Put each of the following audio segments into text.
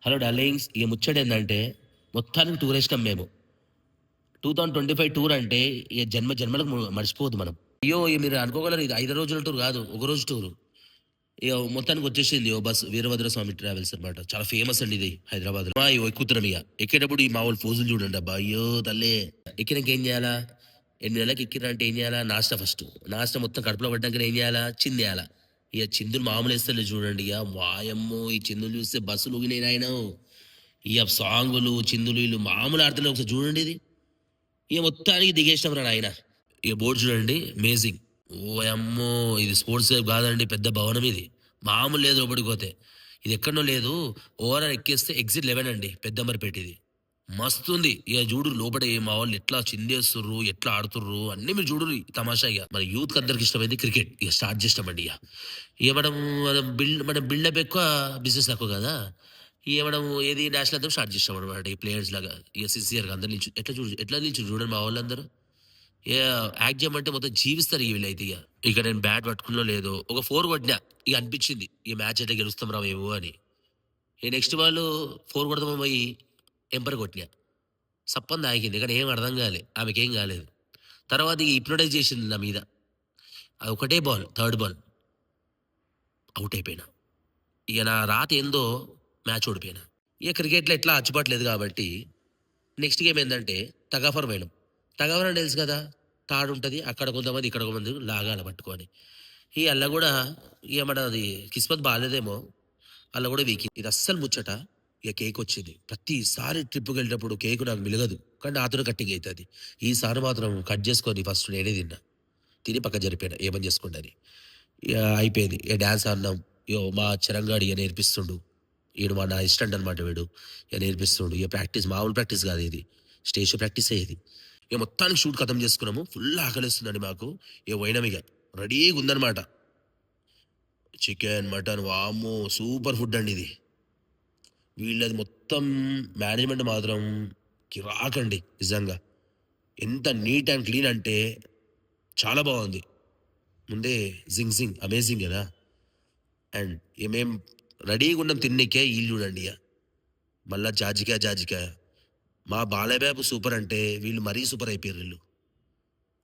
Hello darlings. ఇగ ముచ్చటేందంటే, మొత్తానికి టూరేసినాం మేము. 2025 టూర్ అంటే ఇగ జన్మ జన్మలకు మర్చిపోవద్దు మనం. అయ్యో! ఇగ మీరు అనుకోగలరు ఇది 5 రోజుల టూర్ గాదు. ఒక రోజు టూరు. ఇగ మొత్తానికొచ్చేసింది ఓ బస్ వీరభద్ర స్వామి ట్రావెల్స్ అనమాట. చాలా ఫేమస్ అండి ఇది హైదరాబాద్‌లో. ఇగో ఎక్కుతున్నాం ఇగ. ఎక్కేటప్పుడు ఈ మా వోళ్ళు ఫోజులు చూడండి అబ్బా! అయ్యో తల్లే! ఎక్కినంక ఏం జేయాలా? 8 నెలలకి ఎక్కిర్రంటే ఏం జేయాలా? నాస్టా ఫస్టు. నాస్టా మొత్తం కడుపులో పడ్డంకనే ఏం జేయాలా? చిందేయాల. ఇగ చిందులు మామూలేస్తలేవు చూడండి ఇగ. వాయమ్మో! ఈ చిందులు చూస్తే బస్సులు ఊగినయి నాయనో! ఇగ సాంగులు, చిందులు ఈళ్ళు మామూలు ఆడతలేవు ఒకసారి చూడండి ఇది. ఇగ మొత్తానికి దిగేసినాంరా నాయన. ఇగ బోర్డ్ చూడండి అమేజింగ్. ఓయమ్మో! ఇది స్పోర్ట్స్ వైబ్ గాదండి. పెద్ద భవనం ఇది. మామూలు లేదు లోపటికి పోతే. ఇది ఎక్కడనో లేదు. ఓఆర్ఆర్ ఎక్కేస్తే ఎగ్జిట్ 11 అండి. పెద్దంబర్‌పేట ఇది. మస్తుంది. ఇగ జూడుర్రి లోపట మా వోళ్ళు ఎట్లా చిందేస్తుర్రు, ఎట్లా ఆడుతుర్రు అన్నీ మీరు జూడుర్రి తమాషా ఇగ. మన యూత్‌కి అందరికి ఇష్టమైంది క్రికెట్. ఇగ స్టార్ట్ చేసినామండి ఇగ. ఇగ మన బిల్డప్ ఎక్కువ, బిజినెస్ తక్కువ గదా! ఇగ మనం ఏది నేషనల్ అంథమ్ స్టార్ట్ చేసినామనమాట. ఈ ప్లేయర్స్ లాగా. ఇగ సిన్సియర్‌గా అందరూ ఎట్లా నిల్చుర్రు చూడండి మా వోళ్ళందరూ. యాక్ట్ చేయమంటే మొత్తం జీవిస్తారు వీళ్ళైతే ఇగ. ఇక నేను బ్యాట్ పట్టుకున్నో లేదో ఒక 4 కొట్టినా. ఇగ అనిపించింది. ఈ మ్యాచ్ అయితే గెలుస్తాంరా మేము అని. ఇగ నెక్స్ట్ బాలు 4 కొడదామని పోయి ఎంపర్ కొట్టినా. సప్పని తాకింది. కానీ ఏం అర్థం కాలే. ఆమెకేం కాలేదు. తర్వాత ఇగ హిప్నోటైజ్ చేసింది నా మీద. అది ఒకటే బాల్, థర్డ్ బాల్ ఔట్ అయిపోయినా. ఇగ నా రాత ఏందో మ్యాచ్ ఓడిపోయినా. ఇగ క్రికెట్‌లో ఎట్లా అచ్చుబాటు కాబట్టి నెక్స్ట్ గేమ్ ఏందంటే టగ్ ఆఫ్ వార్ పోయినాం. టగ్ ఆఫ్ వార్ అంటే తెలుసు కదా! తాడుంటది. అక్కడ కొంతమంది, ఇక్కడ కొంతమంది లాగాల పట్టుకొని. అల్ల గూడా ఇగ మనది కిస్మత్ బాలేదేమో! అల్ల గూడా వీకింది. ఇది అస్సలు ముచ్చట. ఇగ కేకొచ్చింది. ప్రతిసారి ట్రిప్‌కెళ్ళేటప్పుడు కేకు నాకు మిలగదు. కానీ నాతోనే కట్టింగ్ అయితది. ఈసారి మాత్రం కట్ చేసుకొని ఫస్ట్ నేనే తిన్నా. తిని పక్కకు జరిపోయినా ఏమని చేసుకోండి అని. ఇగ అయిపోయింది. ఇగ డాన్స్ ఆడినాం. మా చరణ్ ఇగ నేర్పిస్తుండు. మా నా అసిస్టెంట్ అనమాట వీడు. ఇగ నేర్పిస్తుండు. ఇగ ప్రాక్టీస్ మామూలు ప్రాక్టీస్ కాదు ఇది. స్టేజ్ షో ప్రాక్టీసే ఇది. ఇగ మొత్తానికి షూట్ ఖతం చేసుకున్నాము. ఫుల్ ఆకలేస్తుందండి మాకు. ఇగ పోయినామిగ. రెడీగుందనమాట. చికెన్, మటన్ వామ్మో! సూపర్ ఫుడ్ అండి ఇది. వీళ్ళది మొత్తం మేనేజ్‌మెంట్ మాత్రం కిరాకండి నిజంగా. ఎంత నీట్ అండ్ క్లీన్ అంటే చాలా బావుంది. ముందే జింగ్ జింగ్ అమేజింగ్ గదా! అండ్ మేం రెడీగున్నాం తిన్నికే ఈళ్ళు చూడండి ఇగ. మళ్ళా జాజికాయ, జాజికాయ. మా బాలయ్య బాబు సూపర్ అంటే వీళ్ళు మరీ సూపర్ అయిపోయిర్రీళ్ళు.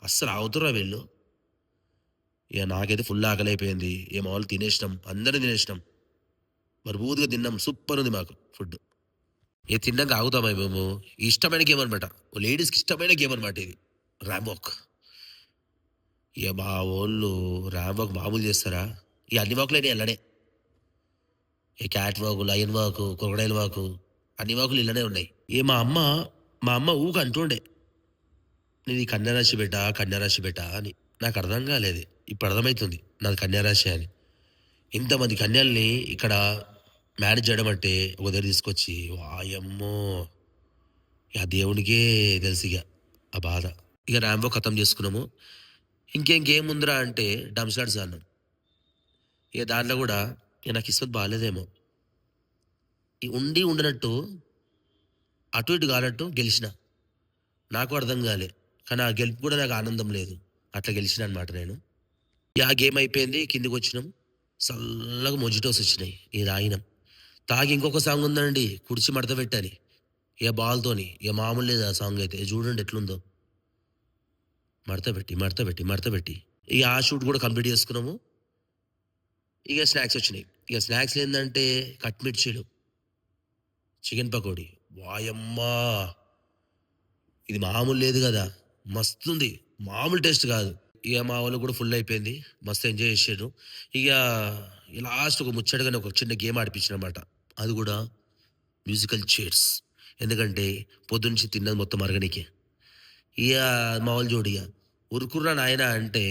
అస్సలు ఆగుతుర్రా వీళ్ళు. ఇగ నాకైతే ఫుల్ ఆకలైపోయింది. మా వాళ్ళు తినేసినాం. అందరం తినేసినాం. మరుబూదుగా తిన్నాం. సూపరుంది మాకు ఫుడ్. తిన్నాక ఆగుతామా మేము? ఇష్టమైన గేమ్ అనమాట. లేడీస్‌కి ఇష్టమైన గేమ్ అనమాట ఇది. Ramp walk. మా వోళ్ళు ర్యాంప్ వాక్ మామూలు చేస్తారా? అన్ని వాకులైనయి అల్లనే. క్యాట్ వాకు, లయన్ వాకు, క్రొకడైల్ వాకు అన్ని వాకులు ఇళ్ళనే ఉన్నాయి. మా అమ్మ ఊకే అంటుండే, "నీది కన్యారాశి బిడ్డ, కన్యారాశి బిడ్డ" అని. నాకర్థం కాలేదు. ఇప్పుడు అర్థమైతుంది నాది కన్యారాశి అని. ఇంతమంది కన్యల్ని ఇక్కడ మేనేజ్ చేయడం అంటే ఒక దగ్గర తీసుకొచ్చి వాయమ్మో! ఆ దేవునికే తెలుసిగ ఆ బాధ. ఇక ర్యాంబో ఖతం చేసుకున్నాము. ఇంకేముందిరా అంటే డంస్టార్ట్స్ ఆడినాం. దాంట్లో గూడా నాకు కిస్మత్ బాలేదేమో! ఉండనట్టు అటు ఇటు కానట్టు గెలిచిన. నాకు అర్థం కాలే. కానీ ఆ గెలుపు కూడా నాకు ఆనందం లేదు. అట్లా గెలిచినా అనమాట నేను. ఆ గేమ్ అయిపోయింది. కిందకొచ్చినాం. సల్లగా మొజిటోస్ వచ్చినాయి. తాగినాం. తాగి ఇంకొక సాంగ్ ఉందండి 'కుడిచి మడత పెట్టు' అని. బాల్‌తోని. మామూలు లేదు ఆ సాంగ్ అయితే. చూడండి ఎట్లుందో. మడత పెట్టి, మడత పెట్టి, మడత పెట్టి. ఆ షూట్ కూడా కంప్లీట్ చేసుకున్నాము. స్నాక్స్ వచ్చినాయి. స్నాక్స్‌లో ఏందంటే కట్ మిర్చీలు, చికెన్ పకోడీ. వాయమ్మా! ఇది మామూలు లేదు గదా! మస్తుంది. మామూలు టేస్ట్ గాదు. మా వోళ్ళకి గూడా ఫుల్ అయిపోయింది. మస్తు ఎంజాయ్ చేషిర్రు. ఇగ లాస్ట్ ఒక ముచ్చటగానే ఒక చిన్న గేమ్ ఆడిపించానన్నమాట. అది గూడా మ్యూజికల్ చైర్స్. ఎందుకంటే పొద్దున్నుంచి తిన్నది మొత్తం అరగనీకే. ఇగ మా వోళ్ళు చూడు ఇగ. ఉరుకుర్రా నాయనా అంటే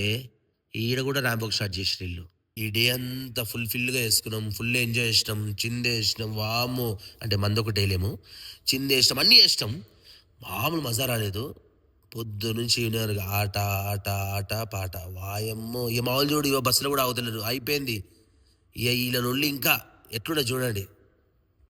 ఈడ గూడా ర్యాంప్ వాక్ స్టార్ట్ చేషిర్రీళ్ళు. ఈ డే అంతా ఫుల్‌ఫిల్‌గా చేసుకున్నాం. ఫుల్ ఎంజాయ్ చేసినాం. చిందేసినాం. వామ్మో! అంటే మందొకటి ఎయలేము. చిందేసినాం. అన్నీ చేసినాం. మామూలు మజా రాలేదు. పొద్దున్నుంచి ఈవినింగ్ వరకు ఆట, ఆట, ఆట, పాట. వాయమ్మో! మా వోళ్ళు చూడు బస్సులో కూడా ఆగుతలేరు. అయిపోయింది. ఈళ్ళ లొల్లి ఇంకా ఎట్లుంటది చూడండి.